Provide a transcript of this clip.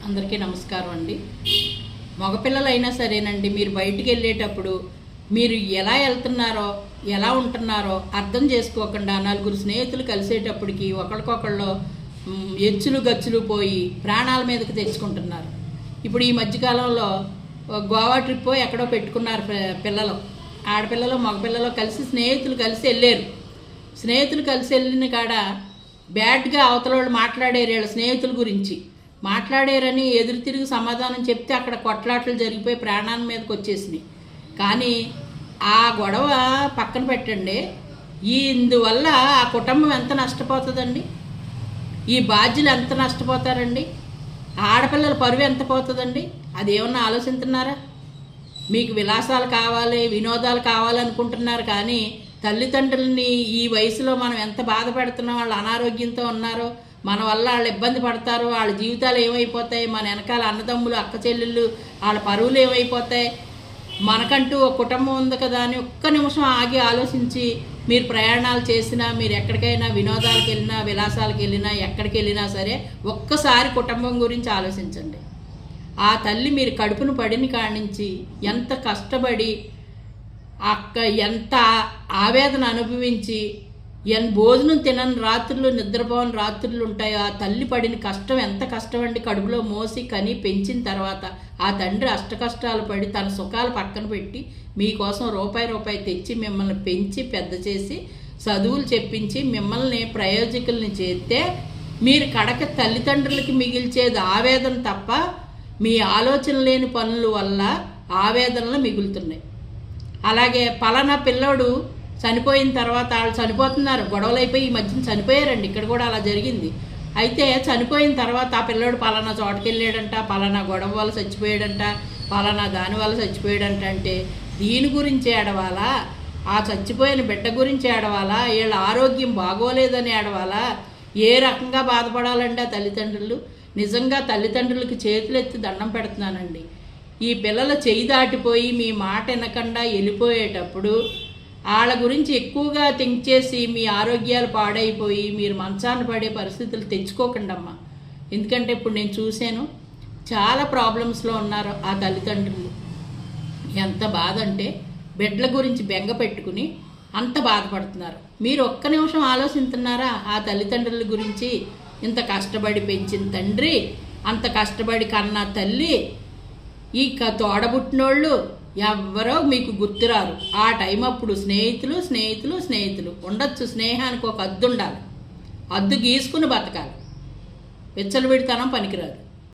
అందరికీ నమస్కారం అండి. మగపిల్లలైనా సరేనండి, మీరు బయటికి వెళ్ళేటప్పుడు మీరు ఎలా వెళ్తున్నారో ఎలా ఉంటున్నారో అర్థం చేసుకోకుండా నలుగురు స్నేహితులు కలిసేటప్పటికి ఒకరికొకళ్ళు ఎచ్చులు గచ్చులు పోయి ప్రాణాల మీదకి తెచ్చుకుంటున్నారు. ఇప్పుడు ఈ మధ్యకాలంలో గోవా ట్రిప్ ఎక్కడో పెట్టుకున్నారు పిల్లలు, ఆడపిల్లలు మగపిల్లలు కలిసి స్నేహితులు కలిసి వెళ్ళారు. స్నేహితులు కలిసి వెళ్ళిన కాడ బ్యాడ్గా అవతల వాళ్ళు మాట్లాడారు, వీళ్ళ స్నేహితుల గురించి మాట్లాడారని ఎదురు తిరిగి సమాధానం చెప్తే అక్కడ కొట్లాటలు జరిగిపోయి ప్రాణాల మీదకి వచ్చేసినాయి. కానీ ఆ గొడవ పక్కన పెట్టండి, ఇందువల్ల ఆ కుటుంబం ఎంత నష్టపోతుందండి, ఈ బాధ్యులు ఎంత నష్టపోతారండి, ఆడపిల్లల పరువు ఎంత పోతుందండి, అది ఏమన్నా ఆలోచిస్తున్నారా? మీకు విలాసాలు కావాలి, వినోదాలు కావాలనుకుంటున్నారు, కానీ తల్లిదండ్రులని ఈ వయసులో మనం ఎంత బాధ పెడుతున్నాం, వాళ్ళు అనారోగ్యంతో ఉన్నారో, మన వల్ల వాళ్ళు ఇబ్బంది పడతారు, వాళ్ళ జీవితాలు ఏమైపోతాయి, మన వెనకాల అన్నదమ్ములు అక్క చెల్లెళ్ళు వాళ్ళ పరువులు ఏమైపోతాయి, మనకంటూ ఒక కుటుంబం ఉంది కదా అని ఒక్క నిమిషం ఆగి ఆలోచించి మీరు ప్రయాణాలు చేసినా, మీరు ఎక్కడికైనా వినోదాలకు వెళ్ళినా, విలాసాలకు వెళ్ళినా, ఎక్కడికి వెళ్ళినా సరే ఒక్కసారి కుటుంబం గురించి ఆలోచించండి. ఆ తల్లి మీరు కడుపును పడిన కాడి నుంచి ఎంత కష్టపడి ఎంత ఆవేదన అనుభవించి భోజనం తినని రాత్రులు, నిద్రపోని రాత్రులు ఉంటాయో ఆ తల్లి పడిన కష్టం ఎంత కష్టం అండి. కడుపులో మోసి కని పెంచిన తర్వాత ఆ తండ్రి అష్టకష్టాలు పడి తన సుఖాలు పక్కన పెట్టి మీకోసం రూపాయి తెచ్చి మిమ్మల్ని పెంచి పెద్ద చేసి చదువులు చెప్పించి మిమ్మల్ని ప్రయోజకుల్ని చేస్తే మీరు కడక తల్లిదండ్రులకి మిగిల్చేది ఆవేదన తప్ప మీ ఆలోచన లేని పనుల వల్ల ఆవేదనలు మిగులుతున్నాయి. అలాగే పలానా పిల్లోడు చనిపోయిన తర్వాత వాళ్ళు చనిపోతున్నారు, గొడవలు అయిపోయి ఈ మధ్యన చనిపోయారండి, ఇక్కడ కూడా అలా జరిగింది. అయితే చనిపోయిన తర్వాత ఆ పిల్లోడు పలానా చోటకి వెళ్ళాడంట, పలానా గొడవ వల్ల చచ్చిపోయాడంట, పలానా దాని వల్ల చచ్చిపోయాడంట. అంటే దీని గురించి ఏడవాలా, ఆ చచ్చిపోయిన బిడ్డ గురించి ఏడవాలా, వీళ్ళ ఆరోగ్యం బాగోలేదని ఏడవాలా, ఏ రకంగా బాధపడాలండి ఆ తల్లిదండ్రులు? నిజంగా తల్లిదండ్రులకి చేతులెత్తి దండం పెడుతున్నానండి. ఈ పిల్లల చేయి దాటిపోయి మీ మాట వినకుండా వెళ్ళిపోయేటప్పుడు వాళ్ళ గురించి ఎక్కువగా థింక్ చేసి మీ ఆరోగ్యాలు పాడైపోయి మీరు మంచాన్ని పడే పరిస్థితులు తెచ్చుకోకండమ్మా. ఎందుకంటే ఇప్పుడు నేను చూశాను, చాలా ప్రాబ్లమ్స్లో ఉన్నారు ఆ తల్లిదండ్రులు. ఎంత బాధ అంటే బిడ్డల గురించి బెంగ పెట్టుకుని అంత బాధపడుతున్నారు. మీరు ఒక్క నిమిషం ఆలోచిస్తున్నారా ఆ తల్లిదండ్రుల గురించి? ఇంత కష్టపడి పెంచిన తండ్రి, అంత కష్టపడి కన్నా తల్లి, ఈ తోడబుట్టినోళ్ళు ఎవ్వరో మీకు గుర్తురారు. ఆ టైం అప్పుడు స్నేహితులు స్నేహితులు స్నేహితులు ఉండొచ్చు, స్నేహానికి ఒక అద్దు ఉండాలి, అద్దు గీసుకుని బతకాలి, విచ్చలవిడితనం పనికిరాదు.